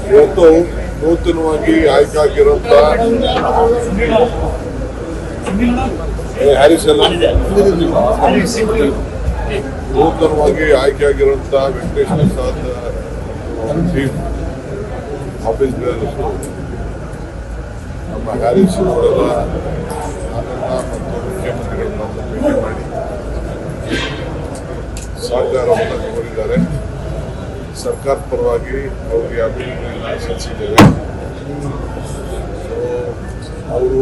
ಇವತ್ತು ನೂತನವಾಗಿ ಆಯ್ಕೆಯಾಗಿರುವಂತ ನೂತನವಾಗಿ ಆಯ್ಕೆಯಾಗಿರುವಂತ ವೆಂಕಟೇಶ್ವರ ಪ್ರಸಾದ್ ಚೀಫ್ ಆಫೀಸ್ ನಮ್ಮ ಹ್ಯಾರಿಸ್ ಅವರ ಮತ್ತು ಮುಖ್ಯಮಂತ್ರಿಗಳನ್ನ ಭೇಟಿ ಮಾಡಿ ಸಹಕಾರವನ್ನು ಕೋರಿದ್ದಾರೆ. ಸರ್ಕಾರದ ಪರವಾಗಿ ಅವರಿಗೆ ಅಭಿನಂದನೆಯನ್ನು ಸಲ್ಲಿಸಿದ್ದೇವೆ. ಅವರು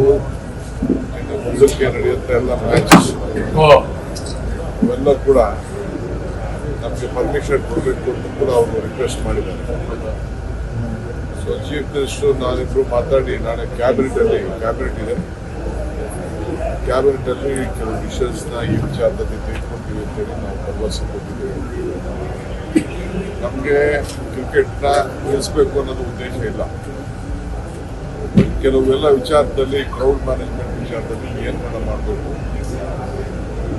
ಮುಂದಕ್ಕೆ ನಡೆಯುತ್ತಾ ಎಲ್ಲ ಮ್ಯಾಚಸ್ ಇವೆಲ್ಲ ಕೂಡ ನಮಗೆ ಪರ್ಮಿಷನ್ ಕೊಡಬೇಕು ಅಂತ ಕೂಡ ಅವರು ರಿಕ್ವೆಸ್ಟ್ ಮಾಡಿದ್ದಾರೆ. ಸೊ ಚೀಫ್ ಮಿನಿಸ್ಟರ್ ನಾನಿಬ್ಬರು ಮಾತಾಡಿ ನಾಳೆ ಕ್ಯಾಬಿನೆಟ್ ಇದೆ, ಕ್ಯಾಬಿನೆಟ್ ಅಲ್ಲಿ ಕೆಲವು ಡಿಸಿಷನ್ಸ್ನ ಈ ವಿಚಾರದಲ್ಲಿ ತೆಗೆದುಕೊಳ್ತೀವಿ ಅಂತೇಳಿ ನಾವು ಭರವಸೆ ಕೊಟ್ಟಿದ್ದೇವೆ. ನಮಗೆ ಕ್ರಿಕೆಟ್ನ ನಿಲ್ಲಿಸಬೇಕು ಅನ್ನೋದು ಉದ್ದೇಶ ಇಲ್ಲ. ಕೆಲವೆಲ್ಲ ವಿಚಾರದಲ್ಲಿ ಕ್ರೌಡ್ ಮ್ಯಾನೇಜ್ಮೆಂಟ್ ವಿಚಾರದಲ್ಲಿ ನಿಯಂತ್ರಣ ಮಾಡಬೇಕು.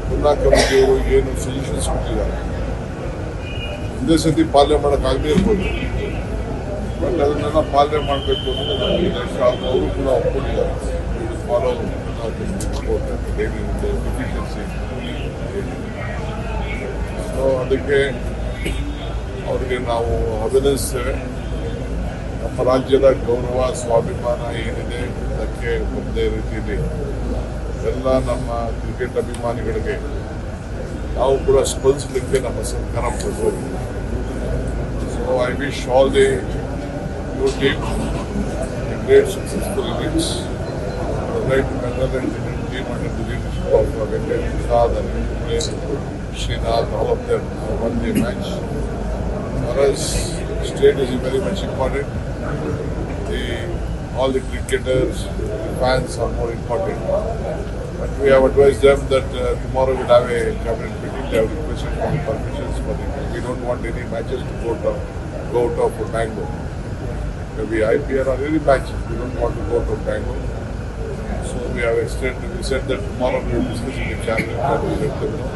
ಪುನಃ ಕಮಿಟಿಯವರು ಏನು ಸಜೆಷನ್ಸ್ ಕೊಟ್ಟಿದ್ದಾರೆ ಒಂದೇ ಸತಿ ಪಾಲನೆ ಮಾಡೋಕ್ಕಾಗದೇ ಇರ್ಬೋದು, ಬಟ್ ಅದನ್ನೆಲ್ಲ ಪಾಲನೆ ಮಾಡಬೇಕು ಅನ್ನೋದು ನಮ್ಮ ಉದ್ದೇಶ. ಅವರು ಕೂಡ ಒಪ್ಕೊಂಡಿದ್ದಾರೆ. Follow deficiency. ಸೊ ಅದಕ್ಕೆ ಅವರಿಗೆ ನಾವು ಅಭಿನಂದಿಸ್ತೇವೆ. ನಮ್ಮ ರಾಜ್ಯದ ಗೌರವ ಸ್ವಾಭಿಮಾನ ಏನಿದೆ ಅದಕ್ಕೆ ಒಂದೇ ರೀತಿಯಲ್ಲಿ ಎಲ್ಲ ನಮ್ಮ ಕ್ರಿಕೆಟ್ ಅಭಿಮಾನಿಗಳಿಗೆ ನಾವು ಕೂಡ ಸ್ಪಂದಿಸಲಿಕ್ಕೆ ನಮ್ಮ ಸರ್ಕಾರ ಬದ್ಧವಾಗಿದೆ. So I wish all the new team great successful innings. Right Bengal and Indian team under the leadership of Venkateshwar Prasad and Srinath, all of them won the match. For us, state is very much important. All the cricketers, the fans are more important. But we have advised them that tomorrow we'll have a cabinet meeting. They have requested for the permissions for the. We don't want any matches to go out of Bangalore. Maybe IPL or any matches. We don't want to go to Bangalore. So we have extended. We said that tomorrow we will discuss in the cabinet and we will let them know.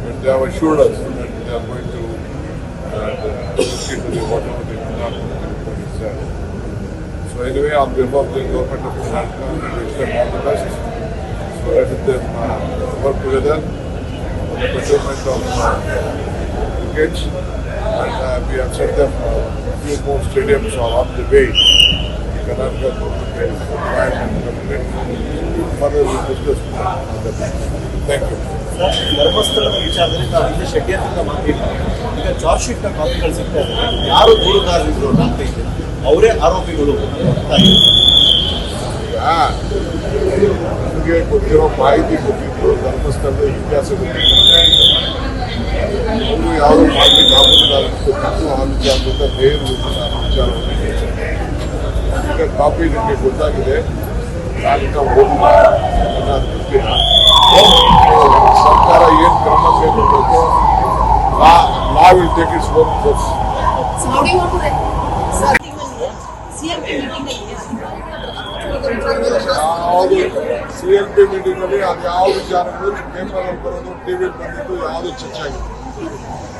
But they have assured us that they are going to look into whatever the report is there. So anyway, on behalf of the government of Karnataka, we wish them all the best. So let them work together for the betterment of cricket. And we have set them a few more stadiums are on the way. Karnataka government is trying and further we discuss on that. Thank you. ಧರ್ಮಸ್ಥಳದ ವಿಚಾರದಲ್ಲಿ ನಾವು ಇಲ್ಲಿ ಷಡ್ಯಂತ್ರ ಮಾಡ್ತಿದ್ದೀವಿ. ಈಗ charge ಶೀಟ್ನ ಕಾಪಿಗಳು ಸಿಗ್ತಾ ಇದ್ದಾರೆ. ಯಾರು ದೂರುದಾರರಿದ್ರು ಅಂತ ಇದೆ, ಅವರೇ ಆರೋಪಿಗಳು ನಮಗೆ ಗೊತ್ತಿರೋ ಮಾಹಿತಿ ಗೊತ್ತಿದ್ರು, ಧರ್ಮಸ್ಥಳದ ಇತಿಹಾಸ ಗೊತ್ತಿದ್ರು, ಅವರು ಯಾರು ಮಾಡಲಿಕ್ಕೆ ಆಗುತ್ತಿಲ್ಲ ಅಂತ ಗೊತ್ತಿತ್ತು. ಆ ವಿಚಾರದಿಂದ ಬೇರೆ ವಿಚಾರವನ್ನು ಈಗ ಕಾಪಿ ನಿಮಗೆ ಗೊತ್ತಾಗಿದೆ. ನಾನಿನ್ನ ಓದಿಲ್ಲ, ಗೊತ್ತಿಲ್ಲ. ಸರ್ಕಾರ ಏನು ಕ್ರಮ ಕೈಗೊಳ್ಳಬೇಕು, law will take its own course. CLP meeting ಅಲ್ಲಿ ಅದು ಯಾವ ವಿಚಾರಗಳು ಪೇಪರ್ ಅಲ್ಲಿ ಬರೋದು, ಟಿವಿ ಬಂದಿದ್ದು ಯಾವುದು ಚರ್ಚೆ ಆಗಿದೆ.